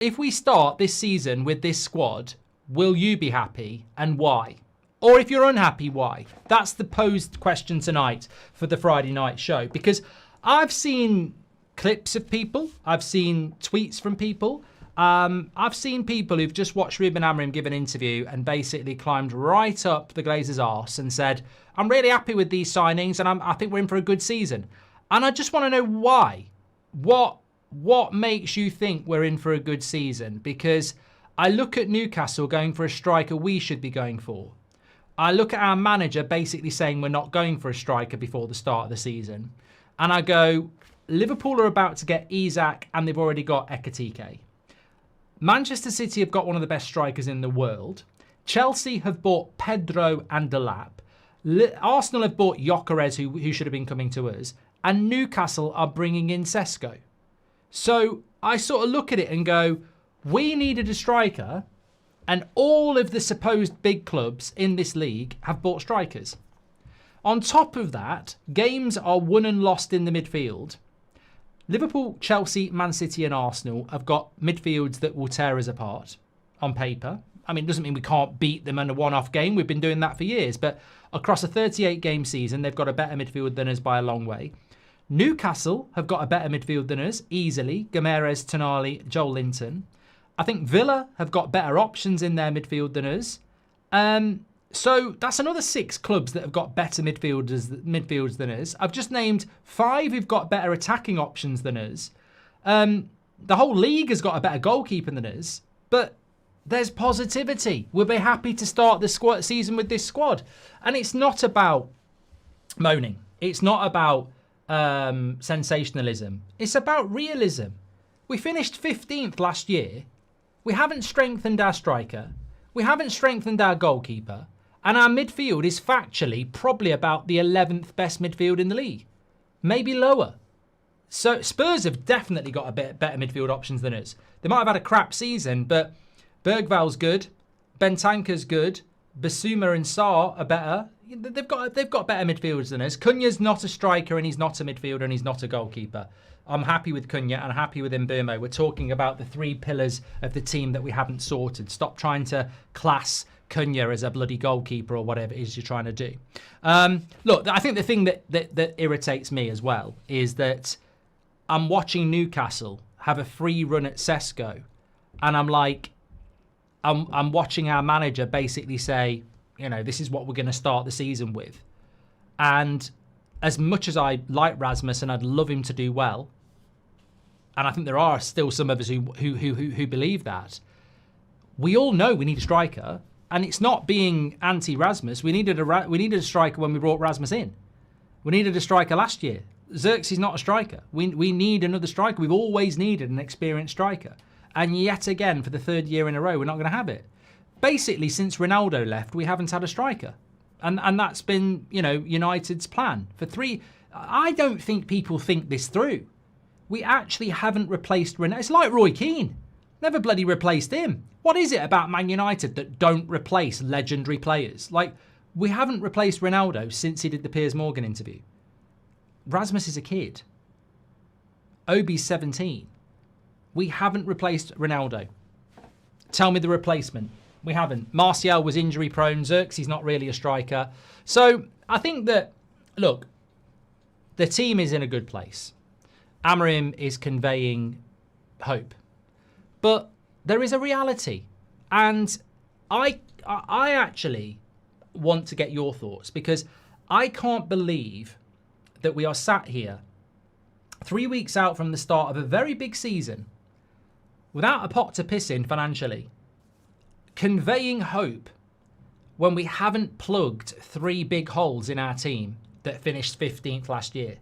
If we start this season with this squad, will you be happy and why? Or if you're unhappy, why? That's the posed question tonight for the Friday night show. Because I've seen clips of people. I've seen tweets from people. I've seen people who've just watched Ruben Amorim give an interview and basically climbed right up the Glazers' arse and said, I'm really happy with these signings and I think we're in for a good season. And I just want to know why. What makes you think we're in for a good season? Because I look at Newcastle going for a striker we should be going for. I look at our manager basically saying we're not going for a striker before the start of the season. And I go, Liverpool are about to get Isak and they've already got Ekitike. Manchester City have got one of the best strikers in the world. Chelsea have bought Pedro and Delap. Arsenal have bought Gyökeres, who should have been coming to us. And Newcastle are bringing in Sesko. So I sort of look at it and go, we needed a striker. And all of the supposed big clubs in this league have bought strikers. On top of that, games are won and lost in the midfield. Liverpool, Chelsea, Man City and Arsenal have got midfields that will tear us apart on paper. I mean, it doesn't mean we can't beat them in a one-off game. We've been doing that for years. But across a 38-game season, they've got a better midfield than us by a long way. Newcastle have got a better midfield than us, easily. Gomes, Tonali, Joel Linton. I think Villa have got better options in their midfield than us. So that's another 6 clubs that have got better midfields than us. I've just named 5 who've got better attacking options than us. The whole league has got a better goalkeeper than us. But there's positivity. We'll be happy to start the season with this squad. And it's not about moaning. It's not about sensationalism. It's about realism. We finished 15th last year. We haven't strengthened our striker. We haven't strengthened our goalkeeper. And our midfield is factually probably about the 11th best midfield in the league. Maybe lower. So Spurs have definitely got a bit better midfield options than us. They might have had a crap season, but Bergval's good. Bentancur's good. Basuma and Sarr are better. They've got better midfielders than us. Cunha's not a striker and he's not a midfielder and he's not a goalkeeper. I'm happy with Cunha and I'm happy with Mbeumo. We're talking about the 3 pillars of the team that we haven't sorted. Stop trying to class Cunha as a bloody goalkeeper or whatever it is you're trying to do. Look, I think the thing that irritates me as well is that I'm watching Newcastle have a free run at Sesko and I'm like, I'm watching our manager basically say, you know, this is what we're going to start the season with. And as much as I like Rasmus and I'd love him to do well, and I think there are still some of us who believe that, we all know we need a striker, and it's not being anti-Rasmus. We needed a striker when we brought Rasmus in. We needed a striker last year. Xerxes not a striker. We need another striker. We've always needed an experienced striker. And yet again, for the 3rd year in a row, we're not going to have it. Basically, since Ronaldo left, we haven't had a striker. And that's been, you know, United's plan. For 3, I don't think people think this through. We actually haven't replaced Ronaldo. It's like Roy Keane. Never bloody replaced him. What is it about Man United that don't replace legendary players? Like, we haven't replaced Ronaldo since he did the Piers Morgan interview. Rasmus is a kid. Obi's 17. We haven't replaced Ronaldo. Tell me the replacement. We haven't. Martial was injury prone. Xerxes not really a striker. So I think that, look, the team is in a good place. Amorim is conveying hope. But there is a reality. And I actually want to get your thoughts because I can't believe that we are sat here 3 weeks out from the start of a very big season without a pot to piss in financially, conveying hope when we haven't plugged 3 big holes in our team that finished 15th last year.